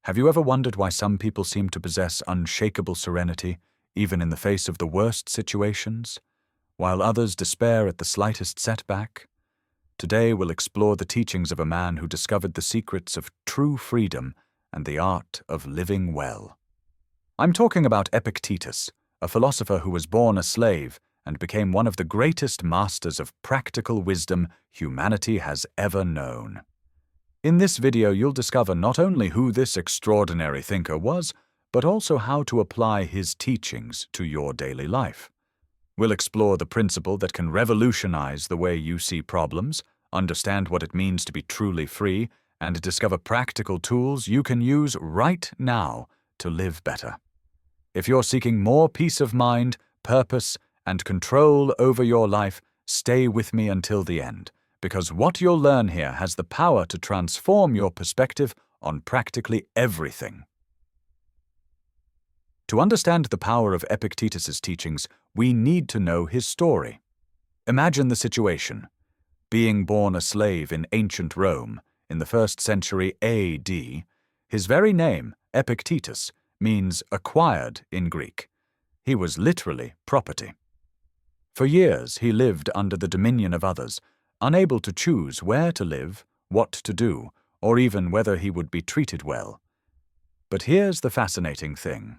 Have you ever wondered why some people seem to possess unshakable serenity, even in the face of the worst situations, while others despair at the slightest setback? Today we'll explore the teachings of a man who discovered the secrets of true freedom and the art of living well. I'm talking about Epictetus, a philosopher who was born a slave and became one of the greatest masters of practical wisdom humanity has ever known. In this video, you'll discover not only who this extraordinary thinker was, but also how to apply his teachings to your daily life. We'll explore the principle that can revolutionize the way you see problems, understand what it means to be truly free, and discover practical tools you can use right now to live better. If you're seeking more peace of mind, purpose, and control over your life, stay with me until the end, because what you'll learn here has the power to transform your perspective on practically everything. To understand the power of Epictetus's teachings, we need to know his story. Imagine the situation. Being born a slave in ancient Rome, in the 1st century AD, his very name, Epictetus, means acquired in Greek. He was literally property. For years he lived under the dominion of others, unable to choose where to live, what to do, or even whether he would be treated well. But here's the fascinating thing.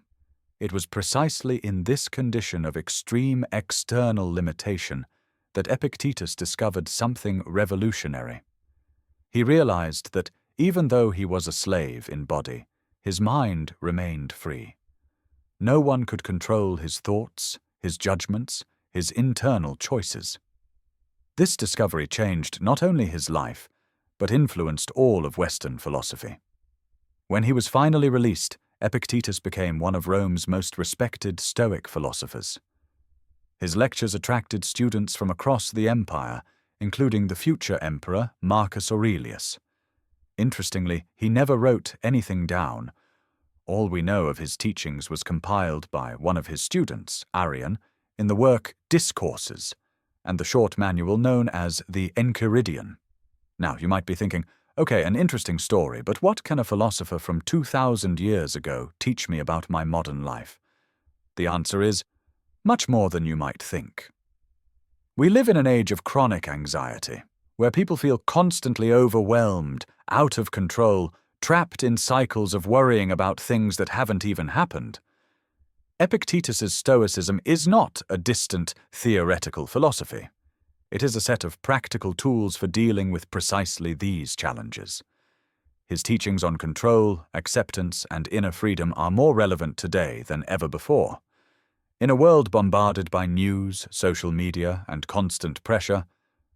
It was precisely in this condition of extreme external limitation that Epictetus discovered something revolutionary. He realized that even though he was a slave in body, his mind remained free. No one could control his thoughts, his judgments, his internal choices. This discovery changed not only his life, but influenced all of Western philosophy. When he was finally released, Epictetus became one of Rome's most respected Stoic philosophers. His lectures attracted students from across the empire, including the future emperor Marcus Aurelius. Interestingly, he never wrote anything down. All we know of his teachings was compiled by one of his students, Arrian, in the work Discourses, and the short manual known as the Enchiridion. Now, you might be thinking, okay, an interesting story, but what can a philosopher from 2,000 years ago teach me about my modern life? The answer is, much more than you might think. We live in an age of chronic anxiety, where people feel constantly overwhelmed, out of control, trapped in cycles of worrying about things that haven't even happened. Epictetus's Stoicism is not a distant, theoretical philosophy. It is a set of practical tools for dealing with precisely these challenges. His teachings on control, acceptance, and inner freedom are more relevant today than ever before. In a world bombarded by news, social media, and constant pressure,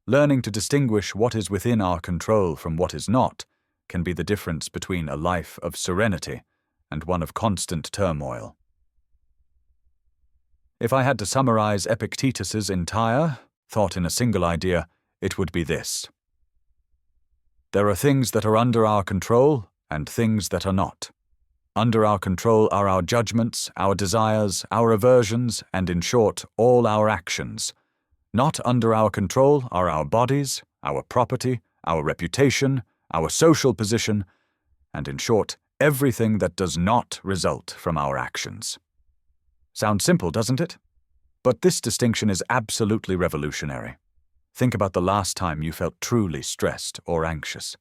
learning to distinguish what is within our control from what is not can be the difference between a life of serenity and one of constant turmoil. If I had to summarize Epictetus's entire thought in a single idea, it would be this. There are things that are under our control and things that are not. Under our control are our judgments, our desires, our aversions, and in short, all our actions. Not under our control are our bodies, our property, our reputation, our social position, and in short, everything that does not result from our actions. Sounds simple, doesn't it? But this distinction is absolutely revolutionary. Think about the last time you felt truly stressed or anxious.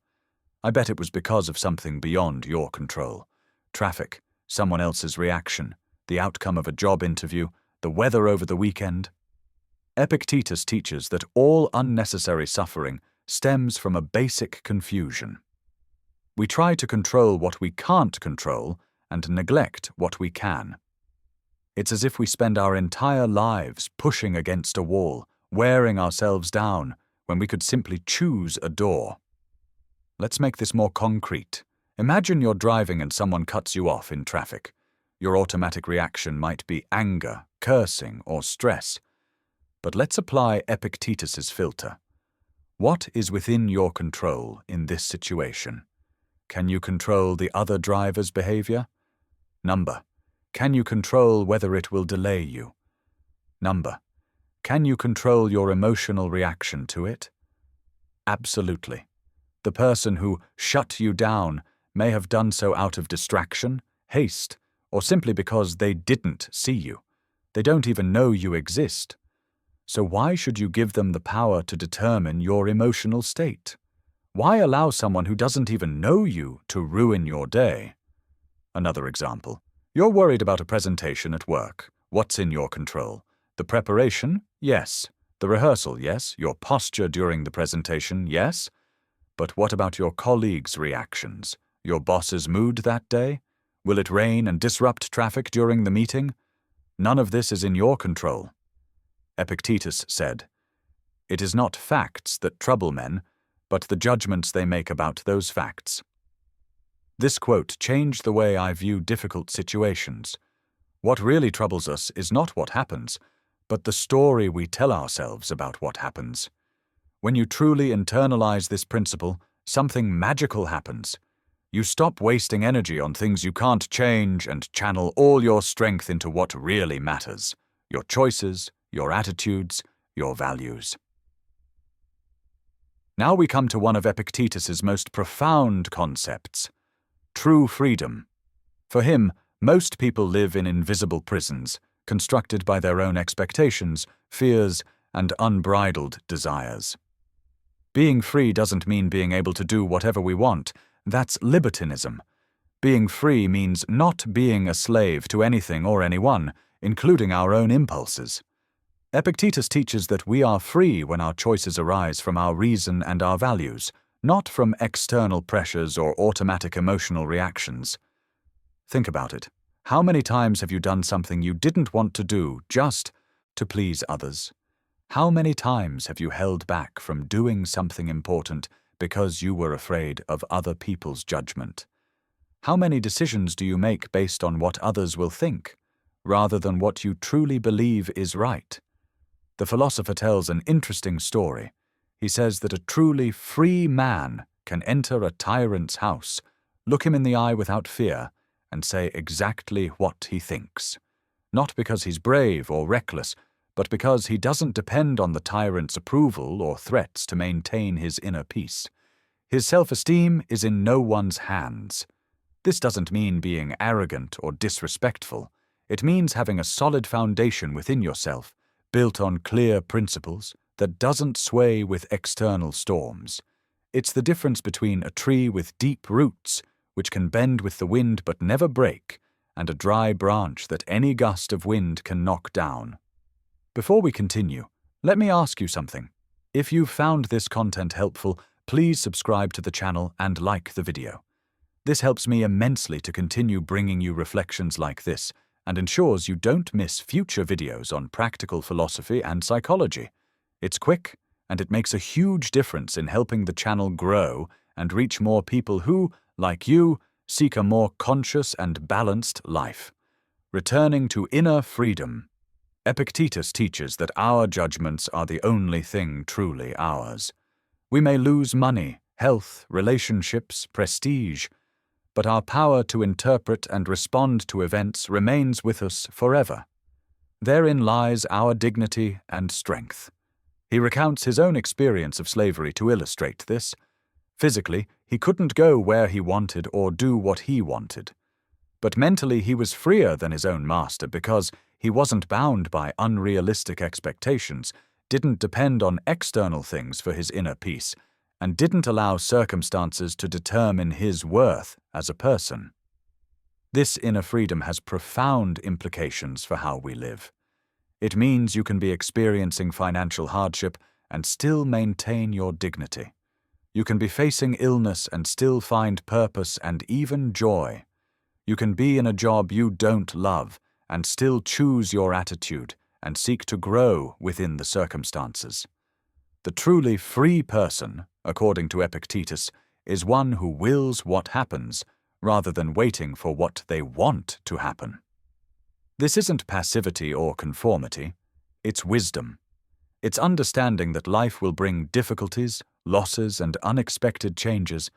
I bet it was because of something beyond your control. Traffic, someone else's reaction, the outcome of a job interview, the weather over the weekend. Epictetus teaches that all unnecessary suffering stems from a basic confusion. We try to control what we can't control and neglect what we can. It's as if we spend our entire lives pushing against a wall, wearing ourselves down, when we could simply choose a door. Let's make this more concrete. Imagine you're driving and someone cuts you off in traffic. Your automatic reaction might be anger, cursing, or stress. But let's apply Epictetus's filter. What is within your control in this situation? Can you control the other driver's behavior? Number. Can you control whether it will delay you? Number. Can you control your emotional reaction to it? Absolutely. The person who shut you down may have done so out of distraction, haste, or simply because they didn't see you. They don't even know you exist. So why should you give them the power to determine your emotional state? Why allow someone who doesn't even know you to ruin your day? Another example. You're worried about a presentation at work. What's in your control? The preparation? Yes. The rehearsal? Yes. Your posture during the presentation? Yes. But what about your colleagues' reactions? Your boss's mood that day? Will it rain and disrupt traffic during the meeting? None of this is in your control. Epictetus said, "It is not facts that trouble men, but the judgments they make about those facts." This quote changed the way I view difficult situations. What really troubles us is not what happens, but the story we tell ourselves about what happens. When you truly internalize this principle, something magical happens. You stop wasting energy on things you can't change and channel all your strength into what really matters: your choices, your attitudes, your values. Now we come to one of Epictetus's most profound concepts: true freedom. For him, most people live in invisible prisons, constructed by their own expectations, fears, and unbridled desires. Being free doesn't mean being able to do whatever we want. That's libertinism. Being free means not being a slave to anything or anyone, including our own impulses. Epictetus teaches that we are free when our choices arise from our reason and our values, not from external pressures or automatic emotional reactions. Think about it. How many times have you done something you didn't want to do just to please others? How many times have you held back from doing something important because you were afraid of other people's judgment? How many decisions do you make based on what others will think, rather than what you truly believe is right? The philosopher tells an interesting story. He says that a truly free man can enter a tyrant's house, look him in the eye without fear, and say exactly what he thinks. Not because he's brave or reckless, but because he doesn't depend on the tyrant's approval or threats to maintain his inner peace. His self-esteem is in no one's hands. This doesn't mean being arrogant or disrespectful. It means having a solid foundation within yourself, built on clear principles, that doesn't sway with external storms. It's the difference between a tree with deep roots, which can bend with the wind but never break, and a dry branch that any gust of wind can knock down. Before we continue, let me ask you something. If you've found this content helpful, please subscribe to the channel and like the video. This helps me immensely to continue bringing you reflections like this, and ensures you don't miss future videos on practical philosophy and psychology. It's quick, and it makes a huge difference in helping the channel grow and reach more people who, like you, seek a more conscious and balanced life. Returning to inner freedom. Epictetus teaches that our judgments are the only thing truly ours. We may lose money, health, relationships, prestige, but our power to interpret and respond to events remains with us forever. Therein lies our dignity and strength. He recounts his own experience of slavery to illustrate this. Physically, he couldn't go where he wanted or do what he wanted. But mentally he was freer than his own master because he wasn't bound by unrealistic expectations, didn't depend on external things for his inner peace, and didn't allow circumstances to determine his worth as a person. This inner freedom has profound implications for how we live. It means you can be experiencing financial hardship and still maintain your dignity. You can be facing illness and still find purpose and even joy. You can be in a job you don't love and still choose your attitude and seek to grow within the circumstances. The truly free person, according to Epictetus, is one who wills what happens rather than waiting for what they want to happen. This isn't passivity or conformity, it's wisdom. It's understanding that life will bring difficulties, losses, and unexpected changes,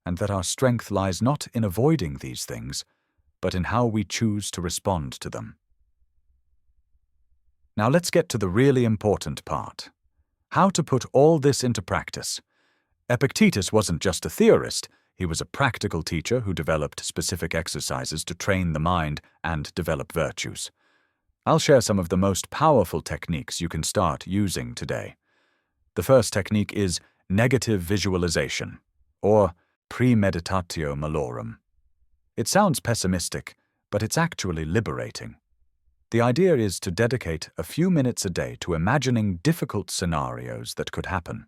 and that our strength lies not in avoiding these things, but in how we choose to respond to them. Now let's get to the really important part. How to put all this into practice. Epictetus wasn't just a theorist, He was a practical teacher who developed specific exercises to train the mind and develop virtues. I'll share some of the most powerful techniques you can start using today. The first technique is negative visualization, or premeditatio malorum. It sounds pessimistic, but it's actually liberating. The idea is to dedicate a few minutes a day to imagining difficult scenarios that could happen: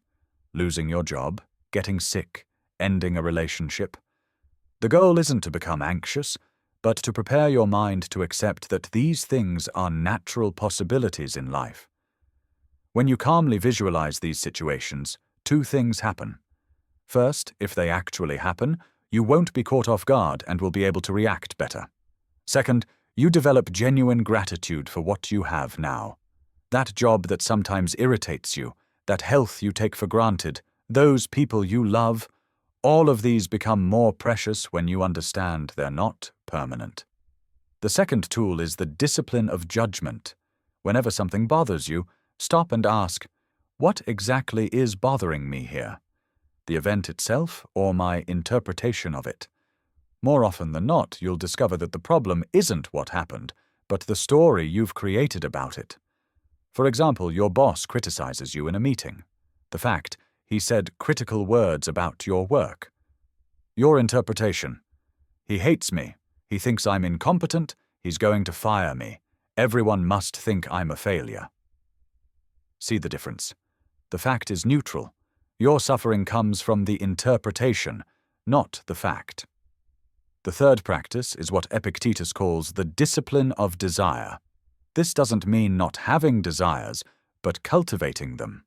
losing your job, getting sick, ending a relationship. The goal isn't to become anxious, but to prepare your mind to accept that these things are natural possibilities in life. When you calmly visualize these situations, two things happen. First, if they actually happen, you won't be caught off guard and will be able to react better. Second, you develop genuine gratitude for what you have now. That job that sometimes irritates you, that health you take for granted, those people you love, all of these become more precious when you understand they're not permanent. The second tool is the discipline of judgment. Whenever something bothers you, stop and ask, what exactly is bothering me here? The event itself or my interpretation of it? More often than not, you'll discover that the problem isn't what happened, but the story you've created about it. For example, your boss criticizes you in a meeting. The fact, he said critical words about your work. Your interpretation: he hates me, he thinks I'm incompetent, he's going to fire me, everyone must think I'm a failure. See the difference? The fact is neutral. Your suffering comes from the interpretation, not the fact. The third practice is what Epictetus calls the discipline of desire. This doesn't mean not having desires, but cultivating them.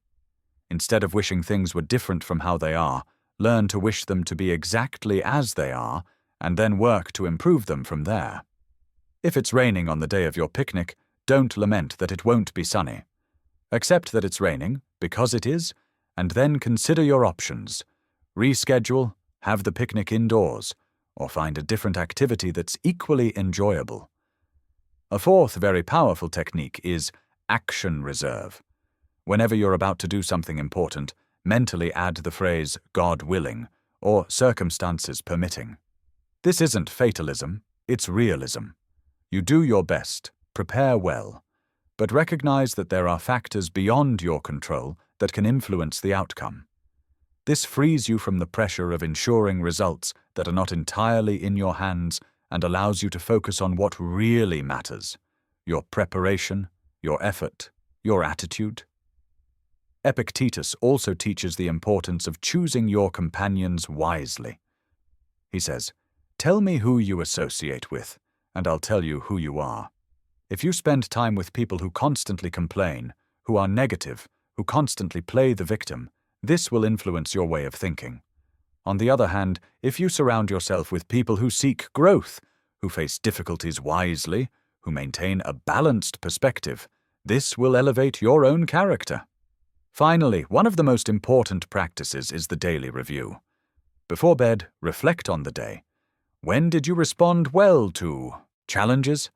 Instead of wishing things were different from how they are, learn to wish them to be exactly as they are, and then work to improve them from there. If it's raining on the day of your picnic, don't lament that it won't be sunny. Accept that it's raining, because it is, and then consider your options. Reschedule, have the picnic indoors, or find a different activity that's equally enjoyable. A fourth very powerful technique is action reserve. Whenever you're about to do something important, mentally add the phrase "God willing" or "circumstances permitting." This isn't fatalism, it's realism. You do your best, prepare well, but recognize that there are factors beyond your control that can influence the outcome. This frees you from the pressure of ensuring results that are not entirely in your hands and allows you to focus on what really matters: your preparation, your effort, your attitude. Epictetus also teaches the importance of choosing your companions wisely. He says, "Tell me who you associate with, and I'll tell you who you are." If you spend time with people who constantly complain, who are negative, who constantly play the victim, this will influence your way of thinking. On the other hand, if you surround yourself with people who seek growth, who face difficulties wisely, who maintain a balanced perspective, this will elevate your own character. Finally, one of the most important practices is the daily review. Before bed, reflect on the day. When did you respond well to challenges?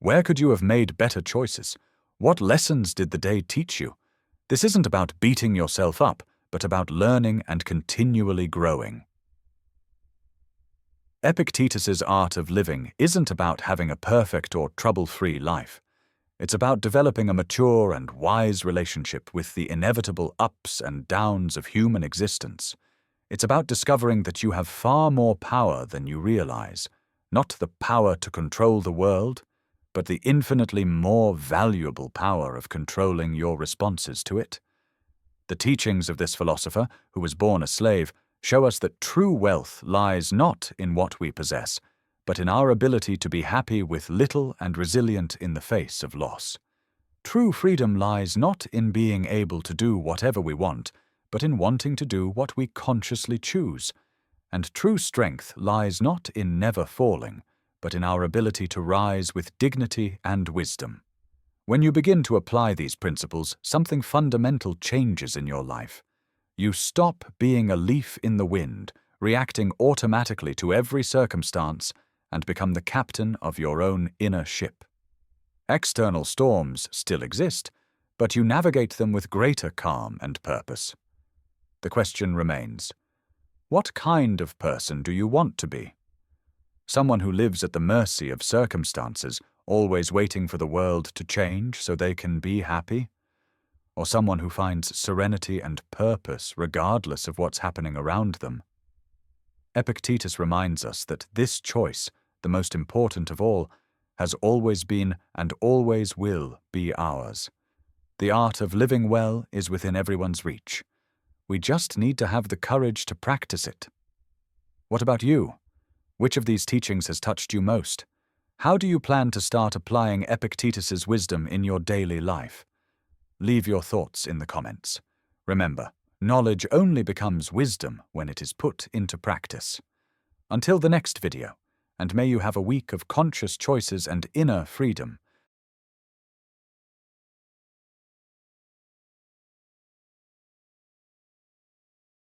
Where could you have made better choices? What lessons did the day teach you? This isn't about beating yourself up, but about learning and continually growing. Epictetus's art of living isn't about having a perfect or trouble-free life. It's about developing a mature and wise relationship with the inevitable ups and downs of human existence. It's about discovering that you have far more power than you realize, not the power to control the world, but the infinitely more valuable power of controlling your responses to it. The teachings of this philosopher, who was born a slave, show us that true wealth lies not in what we possess, but in our ability to be happy with little and resilient in the face of loss. True freedom lies not in being able to do whatever we want, but in wanting to do what we consciously choose. And true strength lies not in never falling, but in our ability to rise with dignity and wisdom. When you begin to apply these principles, something fundamental changes in your life. You stop being a leaf in the wind, reacting automatically to every circumstance, and become the captain of your own inner ship. External storms still exist, but you navigate them with greater calm and purpose. The question remains, What kind of person do you want to be? Someone who lives at the mercy of circumstances, always waiting for the world to change so they can be happy? Or someone who finds serenity and purpose regardless of what's happening around them? Epictetus reminds us that this choice, the most important of all, has always been and always will be ours. The art of living well is within everyone's reach. We just need to have the courage to practice it. What about you? Which of these teachings has touched you most? How do you plan to start applying Epictetus's wisdom in your daily life? Leave your thoughts in the comments. Remember, knowledge only becomes wisdom when it is put into practice. Until the next video, and may you have a week of conscious choices and inner freedom.